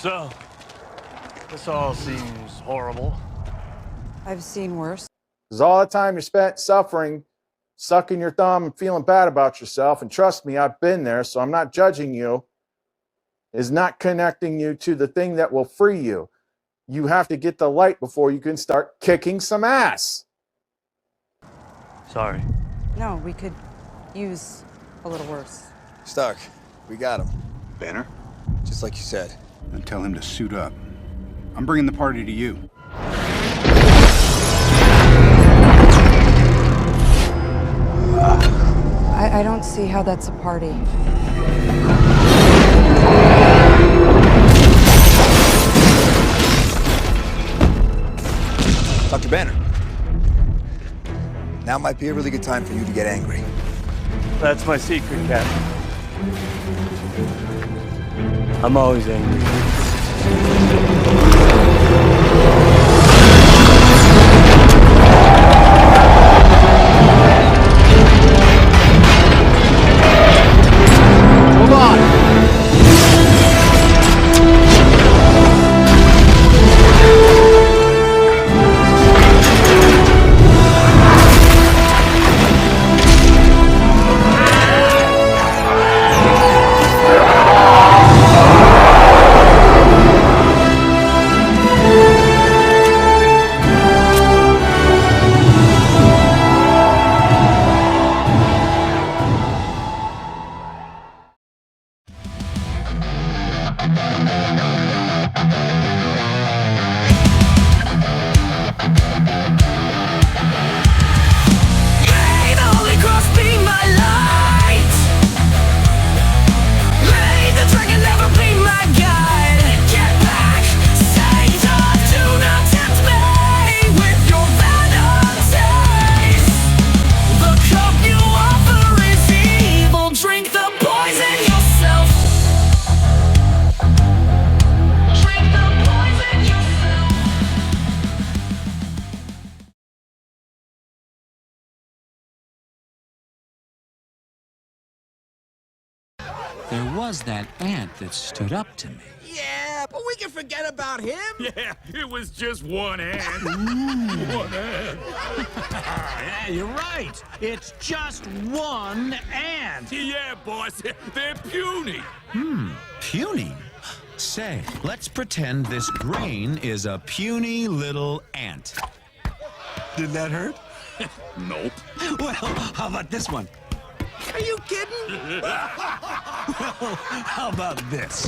So, this all seems horrible. I've seen worse. Because all the time you spent suffering, sucking your thumb and feeling bad about yourself, and trust me, I've been there, so I'm not judging you, is not connecting you to the thing that will free you. You have to get the light before you can start kicking some ass. Sorry. No, we could use a little worse. Stark, we got him. Banner? Just like you said. Then tell him to suit up. I'm bringing the party to you. I don't see how that's a party. Dr. Banner. Now might be a really good time for you to get angry. That's my secret, Captain. I'm always angry. Hold on. There was that ant that stood up to me. Yeah, but we can forget about him. Yeah, it was just one ant. One ant. Yeah, you're right. It's just one ant. Yeah, boss, they're puny. Puny? Say, let's pretend this grain is a puny little ant. Did that hurt? Nope. Well, how about this one? Are you kidding? How about this?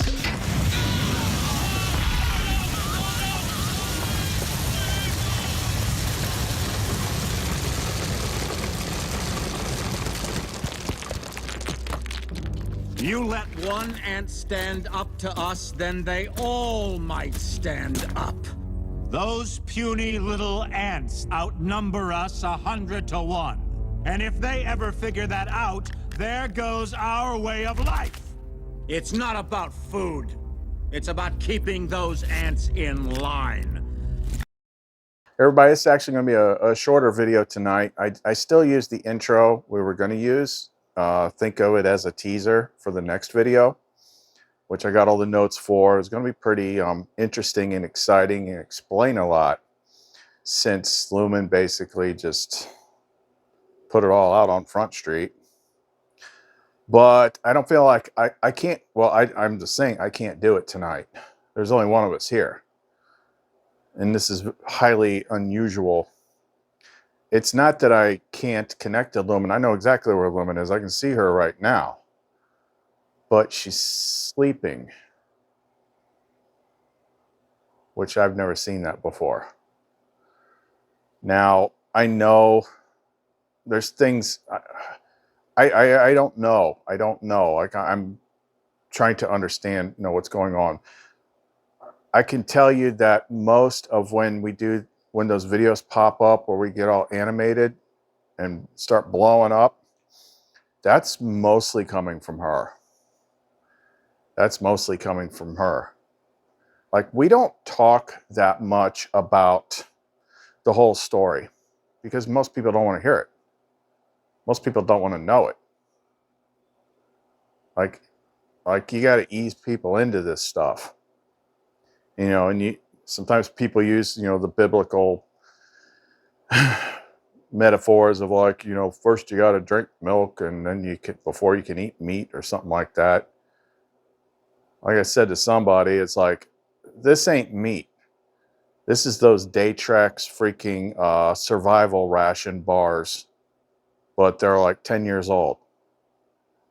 You let one ant stand up to us, then they all might stand up. Those puny little ants outnumber us 100 to 1. And if they ever figure that out, there goes our way of life. It's not about food. It's about keeping those ants in line. Everybody, it's actually going to be a shorter video tonight. I still use the intro we were going to use. Think of it as a teaser for the next video, which I got all the notes for. It's going to be pretty interesting and exciting and explain a lot, since Lumen basically just put it all out on Front Street. But I don't feel like I can't, well, I'm just saying I can't do it tonight. There's only one of us here. And this is highly unusual. It's not that I can't connect to Lumen. I know exactly where Lumen is. I can see her right now. But she's sleeping. Which I've never seen that before. Now, I know there's things I don't know. I don't know. Like, I'm trying to understand, what's going on. I can tell you that most of when those videos pop up where we get all animated and start blowing up, that's mostly coming from her. That's mostly coming from her. Like, we don't talk that much about the whole story because most people don't want to hear it. Most people don't want to know it. Like you got to ease people into this stuff. You know, and sometimes people use, you know, the biblical metaphors of like, you know, first you got to drink milk and then you can, before you can eat meat or something like that. Like I said to somebody, it's like, this ain't meat. This is those Daytrex freaking survival ration bars, but they're like 10 years old.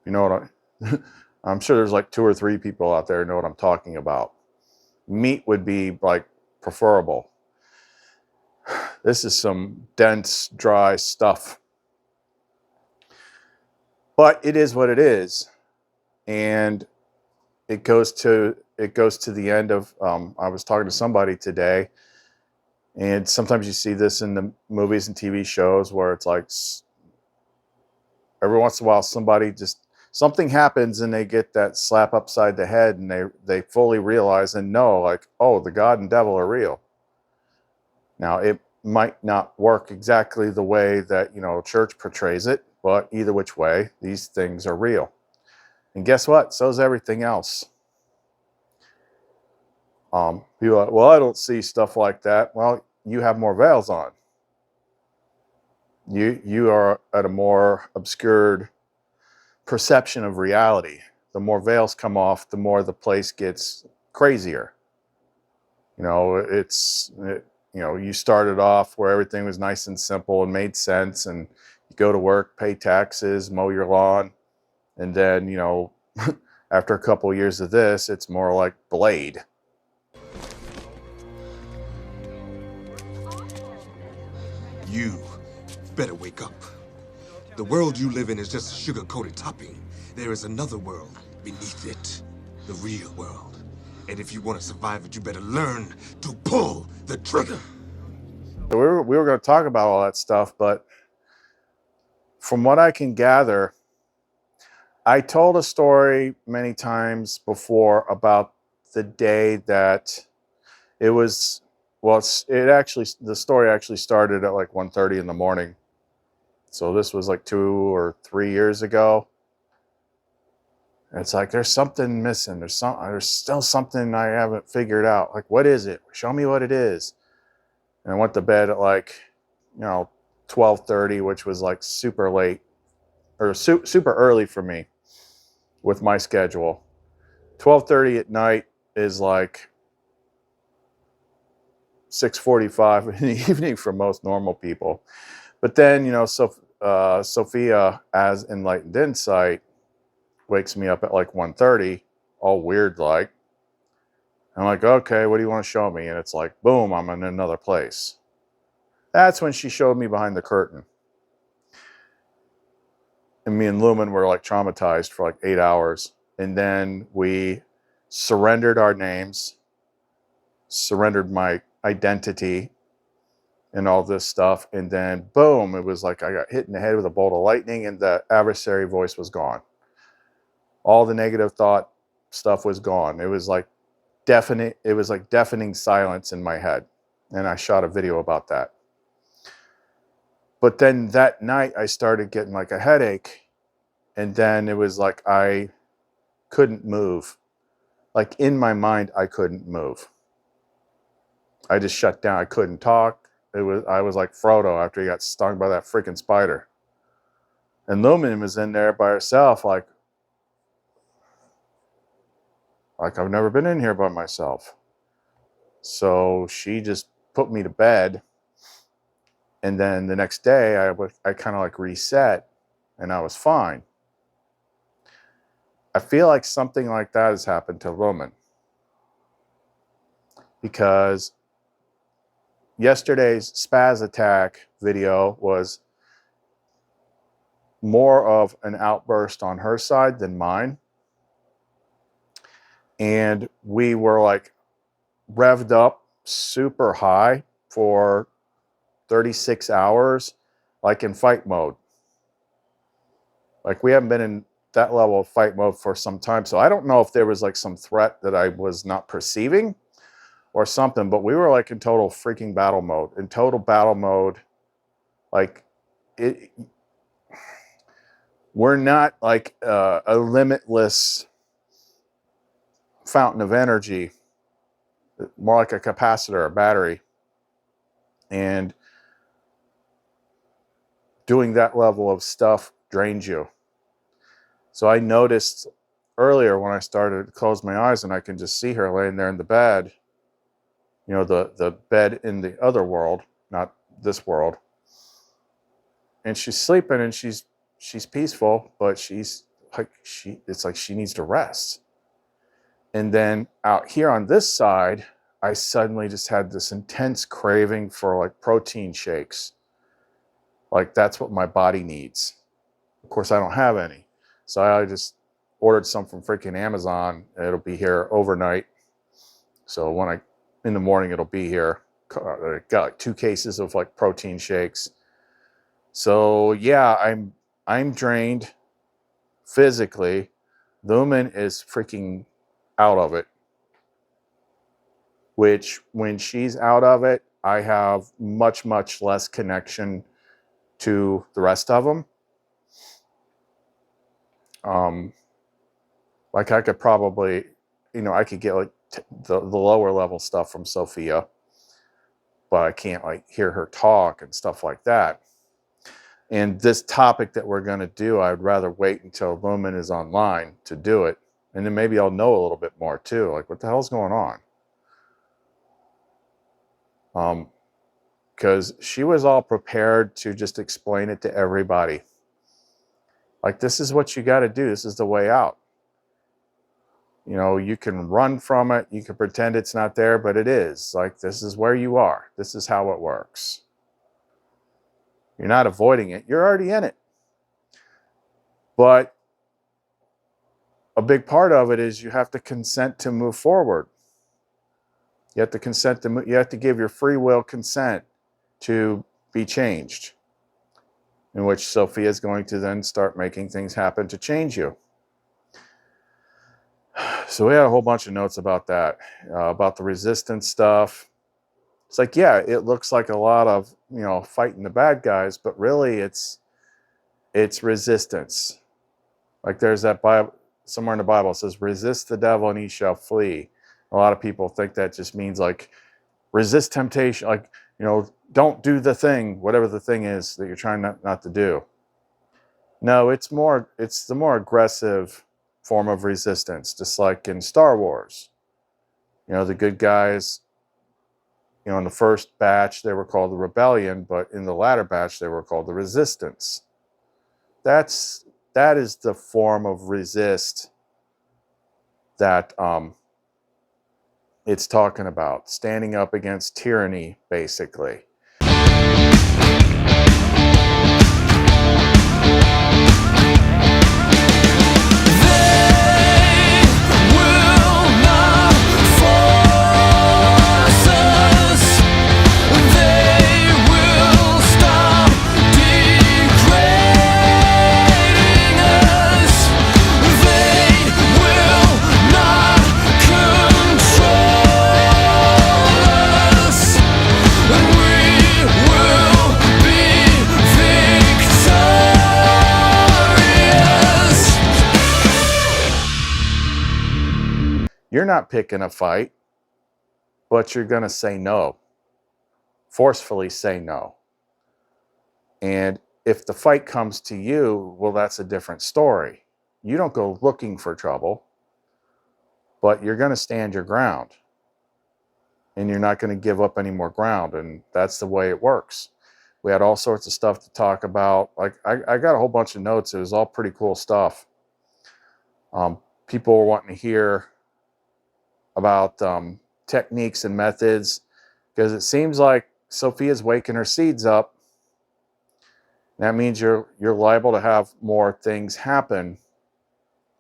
You know what I'm sure there's like 2 or 3 people out there who know what I'm talking about. Meat would be like preferable. This is some dense, dry stuff. But it is what it is. And it goes to the end of, I was talking to somebody today, and sometimes you see this in the movies and TV shows where it's like every once in a while something happens and they get that slap upside the head and they fully realize and know like, oh, the God and devil are real. Now, it might not work exactly the way that, you know, church portrays it, but either which way, these things are real. And guess what? So is everything else. People are like, well, I don't see stuff like that. Well, you have more veils on. You are at a more obscured perception of reality. The more veils come off, the more the place gets crazier. You know, you know, you started off where everything was nice and simple and made sense, and you go to work, pay taxes, mow your lawn, and then, you know, after a couple of years of this, it's more like Blade. You better wake up. The world you live in is just a sugar-coated topping. There is another world beneath it, the real world. And if you want to survive it, you better learn to pull the trigger. So we were going to talk about all that stuff, but from what I can gather, I told a story many times before about the day that it was, well, the story actually started at like 1:30 in the morning. So this was like 2 or 3 years ago. And it's like, there's something missing. There's still something I haven't figured out. Like, what is it? Show me what it is. And I went to bed at like, you know, 12:30, which was like super late or super early for me with my schedule. 12:30 at night is like 6:45 in the evening for most normal people. But then, you know, Sophia, as Enlightened Insight, wakes me up at like 1:30, all weird like. I'm like, okay, what do you want to show me? And it's like, boom, I'm in another place. That's when she showed me behind the curtain. And me and Lumen were like traumatized for like 8 hours. And then we surrendered our names, surrendered my identity and all this stuff. And then boom, it was like I got hit in the head with a bolt of lightning and the adversary voice was gone. All the negative thought stuff was gone. It was like deafening silence in my head. And I shot a video about that. But then that night I started getting like a headache. And then it was like I couldn't move. Like in my mind, I couldn't move. I just shut down. I couldn't talk. I was like Frodo after he got stung by that freaking spider. And Lumen was in there by herself, like I've never been in here by myself. So she just put me to bed. And then the next day I kind of like reset and I was fine. I feel like something like that has happened to Lumen. Because yesterday's spaz attack video was more of an outburst on her side than mine. And we were like revved up super high for 36 hours, like in fight mode. Like we haven't been in that level of fight mode for some time. So I don't know if there was like some threat that I was not perceiving or something, but we were like in total freaking battle mode. In total battle mode, like we're not like a limitless fountain of energy. more like a capacitor, a battery. And doing that level of stuff drains you. So I noticed earlier when I started to close my eyes and I can just see her laying there in the bed, you know, the bed in the other world, not this world. And she's sleeping and she's peaceful, but she's like, it's like she needs to rest. And then out here on this side, I suddenly just had this intense craving for like protein shakes. Like that's what my body needs. Of course, I don't have any. So I just ordered some from freaking Amazon. It'll be here overnight. So when in the morning, it'll be here. I got like 2 cases of like protein shakes. So yeah, I'm drained physically. Lumen is freaking out of it. Which when she's out of it, I have much, much less connection to the rest of them. Like I could probably, you know, I could get like the lower level stuff from Sophia, but I can't like hear her talk and stuff like that. And this topic that we're going to do, I'd rather wait until Lumen is online to do it. And then maybe I'll know a little bit more too. Like what the hell's going on? Because she was all prepared to just explain it to everybody. Like, this is what you got to do. This is the way out. You know, you can run from it. You can pretend it's not there, but it is. Like, this is where you are. This is how it works. You're not avoiding it. You're already in it. But a big part of it is you have to consent to move forward. You have to consent to you have to give your free will consent to be changed, in which Sophia is going to then start making things happen to change you. So we had a whole bunch of notes about that, about the resistance stuff. It's like, yeah, it looks like a lot of, you know, fighting the bad guys, but really it's resistance. Like there's that Bible, somewhere in the Bible it says, resist the devil and he shall flee. A lot of people think that just means like resist temptation, like, you know, don't do the thing, whatever the thing is that you're trying not to do. No, it's the more aggressive form of resistance, just like in Star Wars. You know, the good guys, you know, in the first batch, they were called the Rebellion, but in the latter batch, they were called the Resistance. That is the form of resist that it's talking about. Standing up against tyranny, basically. You're not picking a fight, but you're going to say no. Forcefully say no. And if the fight comes to you, well, that's a different story. You don't go looking for trouble, but you're going to stand your ground. And you're not going to give up any more ground. And that's the way it works. We had all sorts of stuff to talk about. Like I got a whole bunch of notes. It was all pretty cool stuff. People were wanting to hear about techniques and methods, because it seems like Sophia's waking her seeds up. That means you're liable to have more things happen.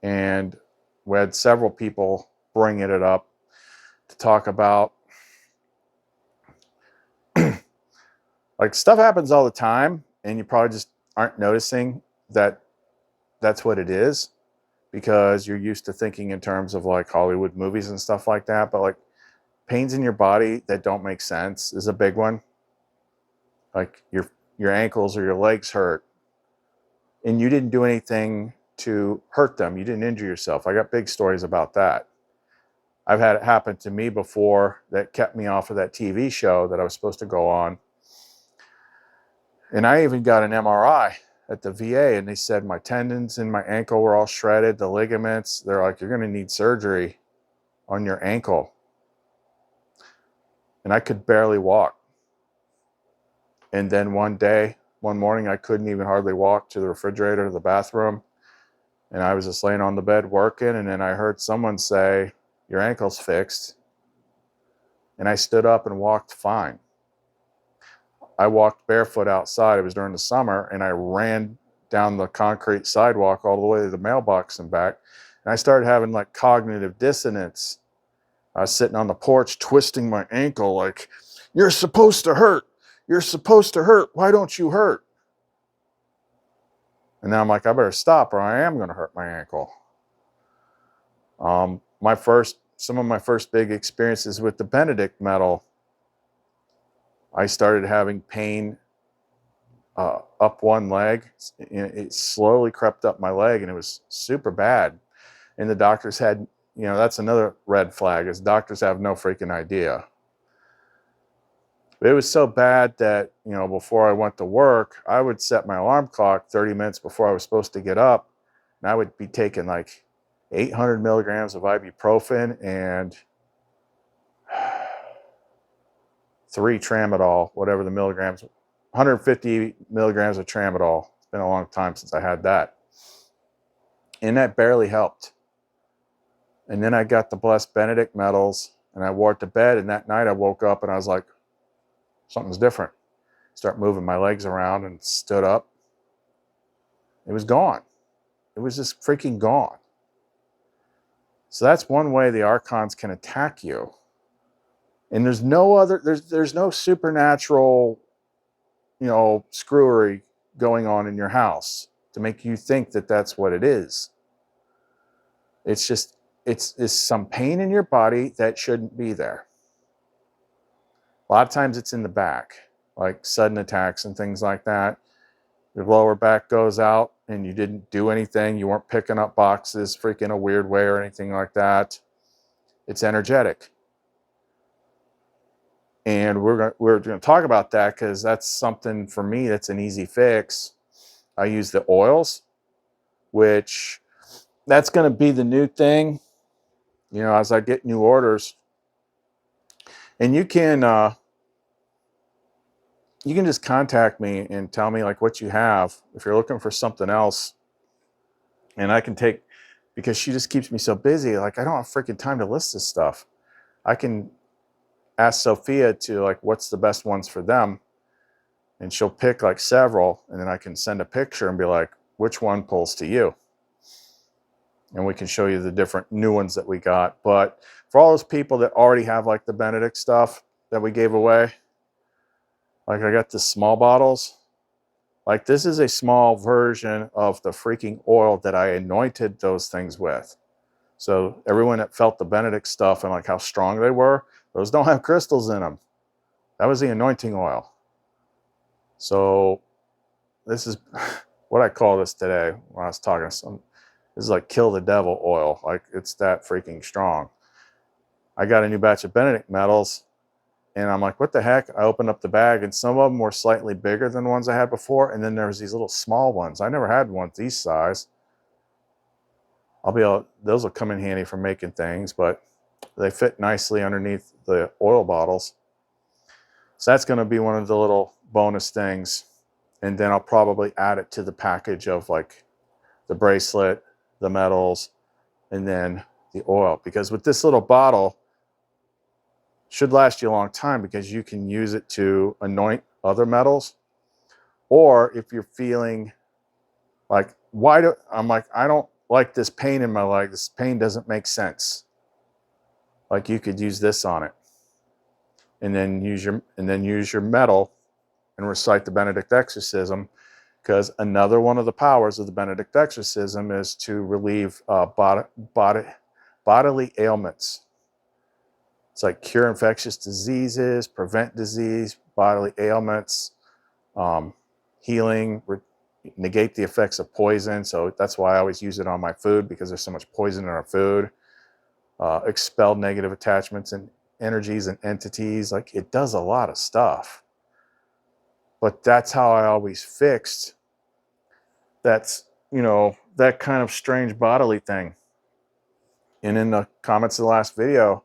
And we had several people bringing it up to talk about like stuff happens all the time, and you probably just aren't noticing that that's what it is, because you're used to thinking in terms of like Hollywood movies and stuff like that. But like pains in your body that don't make sense is a big one. Like your ankles or your legs hurt, and you didn't do anything to hurt them. You didn't injure yourself. I got big stories about that. I've had it happen to me before that kept me off of that TV show that I was supposed to go on. And I even got an MRI at the VA, and they said my tendons in my ankle were all shredded, the ligaments. They're like, you're going to need surgery on your ankle. And I could barely walk. And then one morning, I couldn't even hardly walk to the refrigerator, to the bathroom. And I was just laying on the bed working, and then I heard someone say, your ankle's fixed. And I stood up and walked fine. I walked barefoot outside. It was during the summer, and I ran down the concrete sidewalk all the way to the mailbox and back. And I started having like cognitive dissonance. I was sitting on the porch twisting my ankle like, you're supposed to hurt. You're supposed to hurt. Why don't you hurt? And now I'm like, I better stop or I am going to hurt my ankle. Some of my first big experiences with the Benedict metal, I started having pain up one leg. It slowly crept up my leg, and it was super bad. And the doctors had, that's another red flag, is doctors have no freaking idea. But it was so bad that, before I went to work, I would set my alarm clock 30 minutes before I was supposed to get up, and I would be taking like 800 milligrams of ibuprofen and 3 tramadol, whatever the milligrams, 150 milligrams of tramadol. It's been a long time since I had that. And that barely helped. And then I got the blessed Benedict metals, and I wore it to bed, and that night I woke up and I was like, something's different. Start moving my legs around and stood up. It was gone. It was just freaking gone. So that's one way the Archons can attack you. And there's no supernatural, screwery going on in your house to make you think that that's what it is. It's just, it's some pain in your body that shouldn't be there. A lot of times it's in the back, like sudden attacks and things like that. Your lower back goes out and you didn't do anything. You weren't picking up boxes freaking a weird way or anything like that. It's energetic. And we're going to talk about that because that's something for me that's an easy fix. I use the oils, which that's going to be the new thing, as I get new orders. And you can just contact me and tell me like what you have if you're looking for something else. And I can take, because she just keeps me so busy, like I don't have freaking time to list this stuff. I can ask Sophia to like, what's the best ones for them? And she'll pick like several, and then I can send a picture and be like, which one pulls to you? And we can show you the different new ones that we got. But for all those people that already have like the Benedict stuff that we gave away, like I got the small bottles. Like this is a small version of the freaking oil that I anointed those things with. So everyone that felt the Benedict stuff and like how strong they were, those don't have crystals in them. That was the anointing oil. So this is what I call this today when I was talking to some. This is like kill the devil oil. Like it's that freaking strong. I got a new batch of Benedict metals, and I'm like, what the heck? I opened up the bag, and some of them were slightly bigger than the ones I had before, and then there was these little small ones. I never had one this size. Those will come in handy for making things, but they fit nicely underneath the oil bottles. So that's going to be one of the little bonus things. And then I'll probably add it to the package of like the bracelet, the metals, and then the oil. Because with this little bottle, should last you a long time because you can use it to anoint other metals. Or if you're feeling like, I don't like this pain in my leg. This pain doesn't make sense. Like you could use this on it. And then use your metal and recite the Benedict exorcism, because another one of the powers of the Benedict exorcism is to relieve bodily ailments. It's like cure infectious diseases, prevent disease, bodily ailments, healing, negate the effects of poison. So that's why I always use it on my food, because there's so much poison in our food. expel negative attachments and energies and entities. Like, it does a lot of stuff. But that's how I always fixed that's, you know, that kind of strange bodily thing. And in the comments of the last video,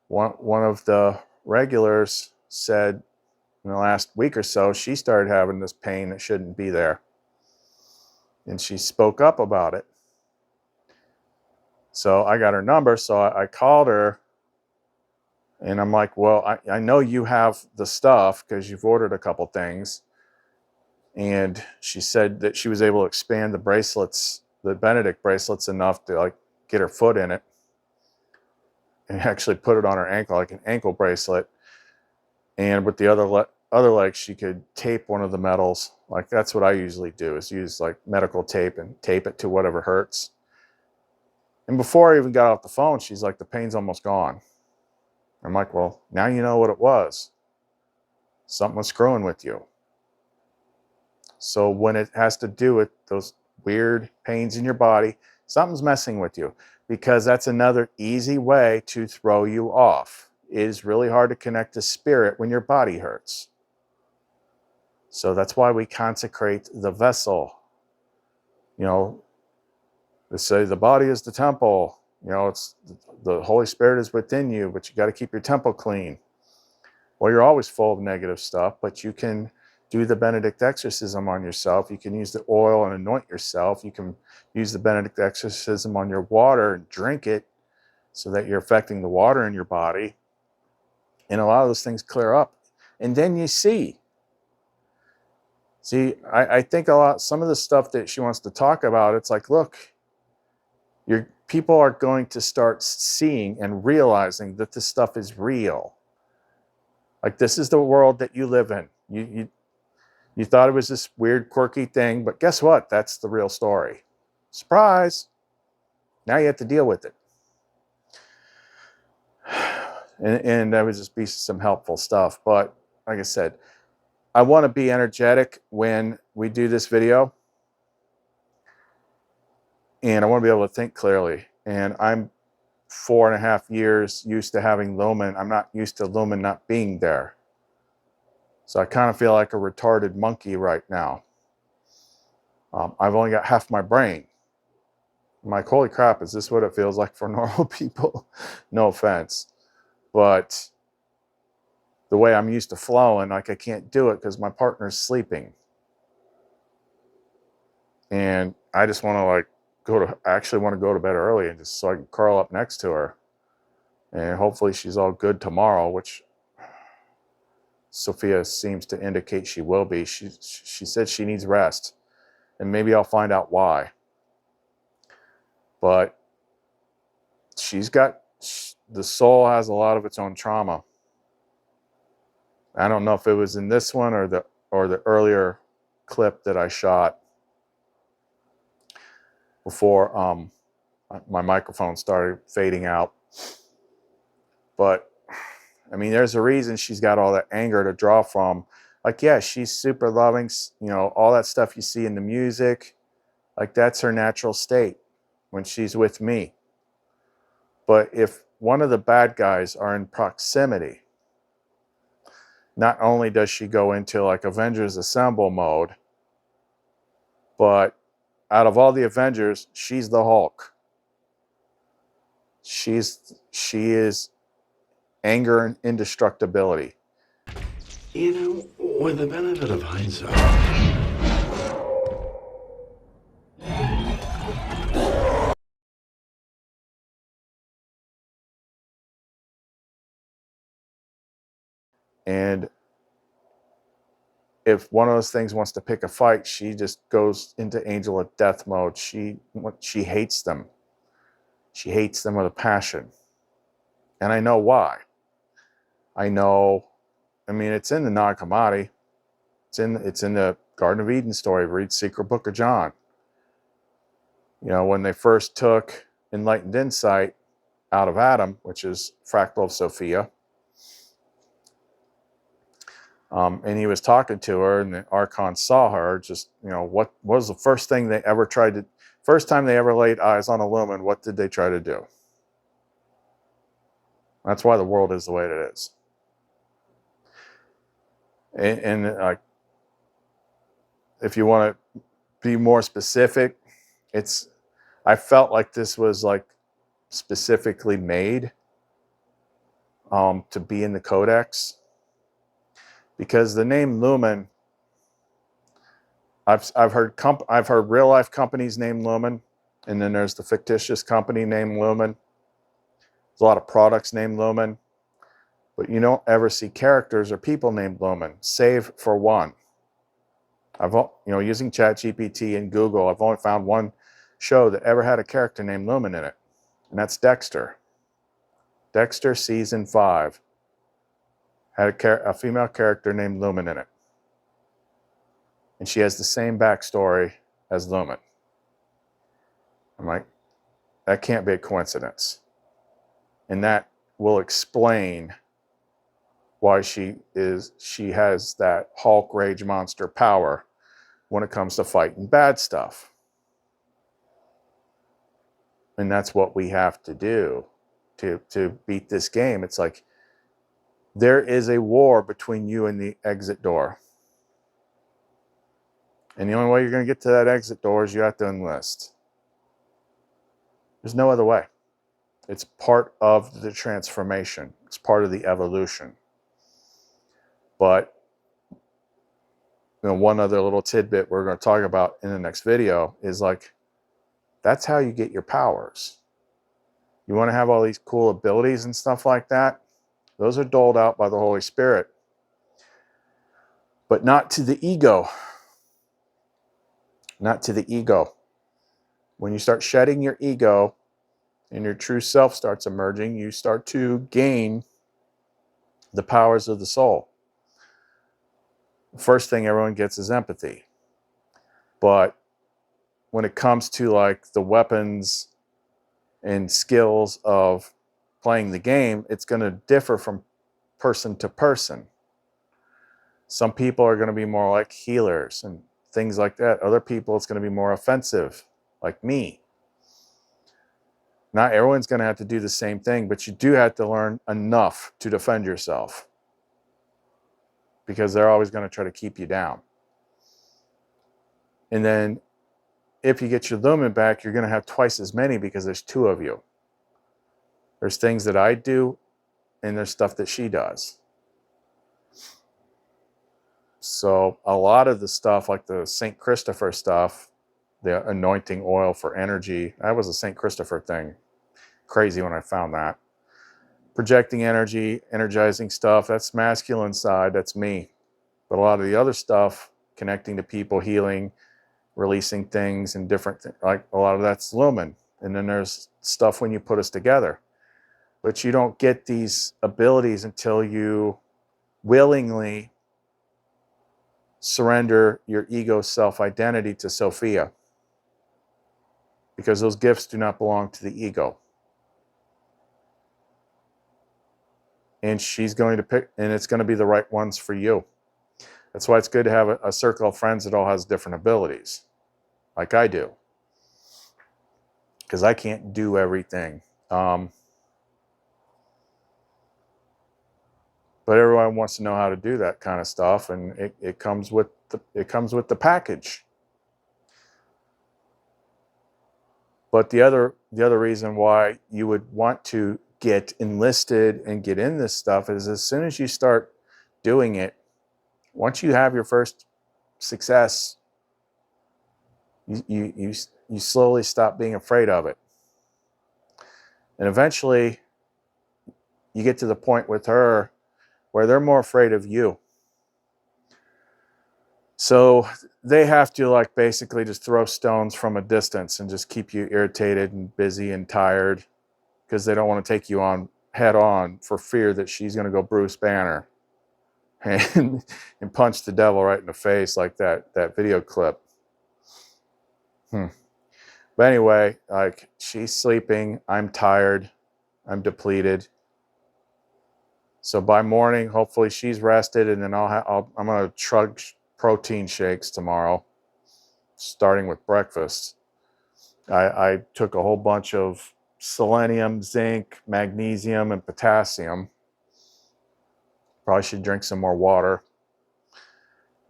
one of the regulars said in the last week or so, she started having this pain that shouldn't be there. And she spoke up about it. So I got her number, so I called her. And I'm like, well, I know you have the stuff because you've ordered a couple things. And she said that she was able to expand the bracelets, the Benedict bracelets, enough to like get her foot in it and actually put it on her ankle, like an ankle bracelet. And with the other leg, she could tape one of the metals. Like, that's what I usually do, is use like medical tape and tape it to whatever hurts. And before I even got off the phone, she's like, the pain's almost gone. I'm like, well, now you know what it was. Something was screwing with you. So when it has to do with those weird pains in your body, something's messing with you, because that's another easy way to throw you off. It is really hard to connect to spirit when your body hurts. So that's why we consecrate the vessel. You know, they say the body is the temple. You know, it's the Holy Spirit is within you, but you got to keep your temple clean. Well, you're always full of negative stuff, but you can do the Benedict exorcism on yourself. You can use the oil and anoint yourself. You can use the Benedict exorcism on your water and drink it so that you're affecting the water in your body. And a lot of those things clear up. And then you see, I think some of the stuff that she wants to talk about, it's like, look, people are going to start seeing and realizing that this stuff is real. Like, this is the world that you live in. You thought it was this weird, quirky thing, but guess what? That's the real story. Surprise! Now you have to deal with it. And that would just be some helpful stuff. But like I said, I want to be energetic when we do this video. And I want to be able to think clearly. And I'm 4.5 years used to having Lumen. I'm not used to Lumen not being there. So I kind of feel like a retarded monkey right now. I've only got half my brain. I'm like, holy crap, is this what it feels like for normal people? No offense. But the way I'm used to flowing, like, I can't do it because my partner's sleeping. And I just want to I actually want to go to bed early, and just so I can curl up next to her. And hopefully she's all good tomorrow, which Sophia seems to indicate she will be. She said she needs rest, and maybe I'll find out why. But the soul has a lot of its own trauma. I don't know if it was in this one or the earlier clip that I shot before my microphone started fading out. But I mean, there's a reason she's got all that anger to draw from. Like, yeah, she's super loving, you know, all that stuff you see in the music. Like, that's her natural state when she's with me. But if one of the bad guys are in proximity, not only does she go into like Avengers Assemble mode, but out of all the Avengers, she's the Hulk. She is anger and indestructibility. You know, with the benefit of hindsight, and if one of those things wants to pick a fight, she just goes into Angel of Death mode. She hates them. She hates them with a passion. And I know why. I mean, it's in the Nag Hammadi. It's in the Garden of Eden story. Read Secret Book of John. You know, when they first took enlightened insight out of Adam, which is fractal of Sophia, and he was talking to her, and the Archon saw her. Just, you know, what was the first thing they ever tried to? First time they ever laid eyes on a Lumen, what did they try to do? That's why the world is the way it is. And if you want to be more specific, I felt like this was like specifically made to be in the codex, because the name Lumen, I've heard real life companies named Lumen, and then there's the fictitious company named Lumen. There's a lot of products named Lumen, but you don't ever see characters or people named Lumen, save for one. Using ChatGPT and Google, I've only found one show that ever had a character named Lumen in it, and that's Dexter. Dexter season 5 had a female character named Lumen in it, and she has the same backstory as Lumen. I'm like, that can't be a coincidence, and that will explain why she has that Hulk rage monster power when it comes to fighting bad stuff. And that's what we have to do to beat this game. It's like there is a war between you and the exit door. And the only way you're going to get to that exit door is you have to enlist. There's no other way. It's part of the transformation. It's part of the evolution. But one other little tidbit we're going to talk about in the next video is like, that's how you get your powers. You want to have all these cool abilities and stuff like that. Those are doled out by the Holy Spirit, but not to the ego. Not to the ego. When you start shedding your ego and your true self starts emerging, you start to gain the powers of the soul. The first thing everyone gets is empathy. But when it comes to like the weapons and skills of playing the game, it's going to differ from person to person. Some people are going to be more like healers and things like that. Other people, it's going to be more offensive, like me. Not everyone's going to have to do the same thing, but you do have to learn enough to defend yourself, because they're always going to try to keep you down. And then if you get your Lumen back, you're going to have twice as many, because there's 2 of you. There's things that I do, and there's stuff that she does. So a lot of the stuff, like the St. Christopher stuff, the anointing oil for energy, that was a St. Christopher thing. Crazy when I found that. Projecting energy, energizing stuff, that's masculine side, that's me. But a lot of the other stuff, connecting to people, healing, releasing things and different things, like a lot of that's Lumen. And then there's stuff when you put us together. But you don't get these abilities until you willingly surrender your ego self-identity to Sophia, because those gifts do not belong to the ego. And she's going to pick, and it's going to be the right ones for you. That's why it's good to have a circle of friends that all has different abilities, like I do, because I can't do everything. But everyone wants to know how to do that kind of stuff, and it comes with the package. But the other reason why you would want to get enlisted and get in this stuff is, as soon as you start doing it, once you have your first success, you slowly stop being afraid of it, and eventually you get to the point with her where they're more afraid of you. So they have to like basically just throw stones from a distance and just keep you irritated and busy and tired, because they don't want to take you on head on for fear that she's going to go Bruce Banner and punch the devil right in the face, like that video clip. But anyway, like, she's sleeping, I'm tired, I'm depleted. So by morning, hopefully she's rested, and then I'm going to chug protein shakes tomorrow, starting with breakfast. I took a whole bunch of selenium, zinc, magnesium, and potassium. Probably should drink some more water.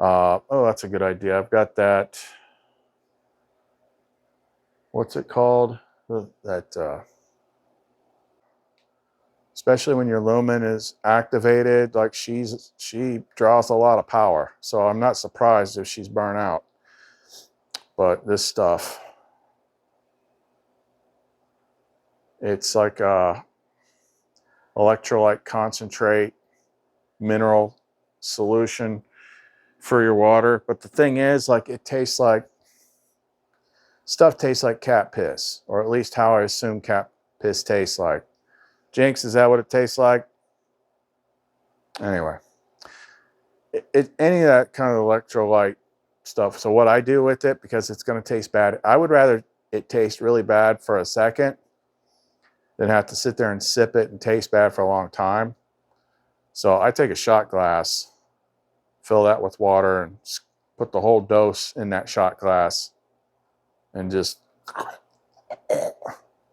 Oh, that's a good idea. I've got that. What's it called? Especially when your lumen is activated, like she draws a lot of power. So I'm not surprised if she's burnt out. But this stuff, it's like a electrolyte concentrate mineral solution for your water. But the thing is, like, it tastes like stuff tastes like cat piss, or at least how I assume cat piss tastes like. Jinx, is that what it tastes like? Anyway, any of that kind of electrolyte stuff. So what I do with it, because it's going to taste bad, I would rather it taste really bad for a second than have to sit there and sip it and taste bad for a long time. So I take a shot glass, fill that with water, and put the whole dose in that shot glass, and just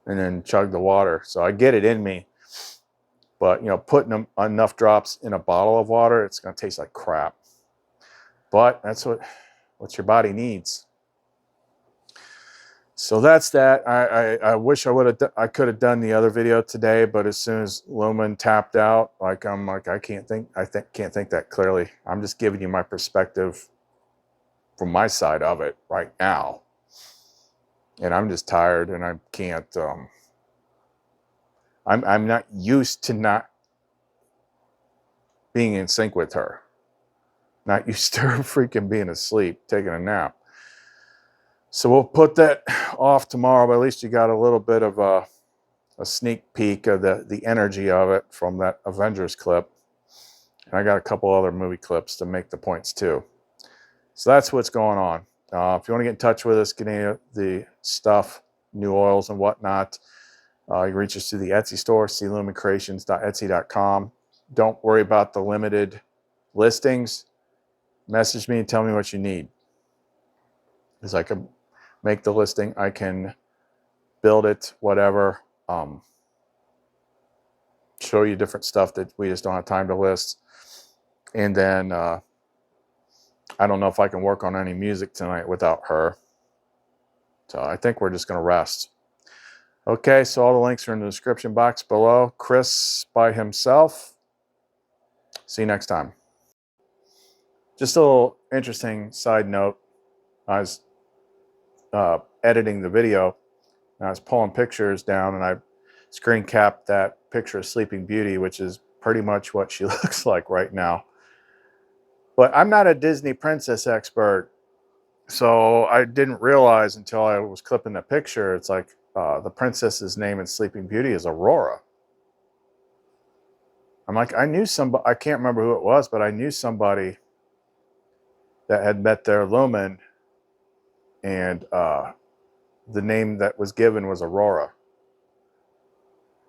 and then chug the water. So I get it in me. But, you know, putting enough drops in a bottle of water, it's going to taste like crap. But that's what your body needs. So that's that. I wish I could have done the other video today, but as soon as Lumen tapped out, I'm like I can't think that clearly. I'm just giving you my perspective from my side of it right now. And I'm just tired, and I can't I'm not used to not being in sync with her. Not used to her freaking being asleep, taking a nap. So we'll put that off tomorrow, but at least you got a little bit of a sneak peek of the energy of it from that Avengers clip. And I got a couple other movie clips to make the points too. So that's what's going on. If you want to get in touch with us, get any of the stuff, new oils and whatnot, you can reach us through the Etsy store, clumencreations.etsy.com. Don't worry about the limited listings. Message me and tell me what you need. Because I can make the listing, I can build it, whatever. Show you different stuff that we just don't have time to list. And then I don't know if I can work on any music tonight without her. So I think we're just going to rest. Okay, so all the links are in the description box below. Chris by himself. See you next time. Just a little interesting side note. I was editing the video, and I was pulling pictures down, and I screen capped that picture of Sleeping Beauty, which is pretty much what she looks like right now. But I'm not a Disney princess expert, so I didn't realize until I was clipping the picture, it's like the princess's name in Sleeping Beauty is Aurora. I'm like, I knew somebody, I can't remember who it was, but I knew somebody that had met their Lumen, and the name that was given was Aurora.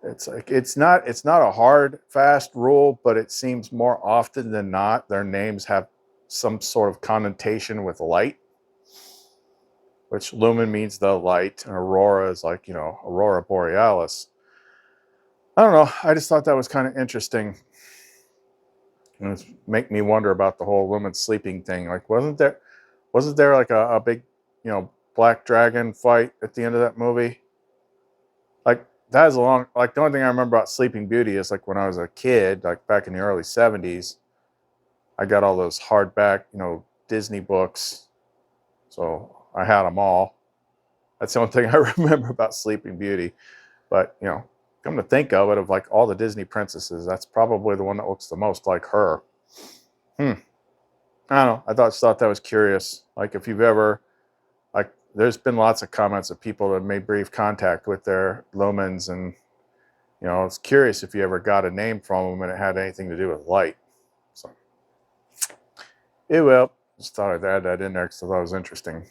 It's like it's not a hard, fast rule, but it seems more often than not their names have some sort of connotation with light, which Lumen means the light, and Aurora is like, you know, Aurora Borealis. I don't know. I just thought that was kind of interesting. And it's make me wonder about the whole Lumen sleeping thing. Like, wasn't there like a big, you know, black dragon fight at the end of that movie? Like, that is a long, like, the only thing I remember about Sleeping Beauty is like when I was a kid, like back in the early 70s, I got all those hardback, you know, Disney books. So I had them all. That's the only thing I remember about Sleeping Beauty. But, you know, come to think of it, of like all the Disney princesses, that's probably the one that looks the most like her. I don't know. I just thought that was curious. Like, if you've ever, like, there's been lots of comments of people that made brief contact with their lumens, and, you know, I was curious if you ever got a name from them and it had anything to do with light. So, it will. Just thought I'd add that in there because I thought it was interesting.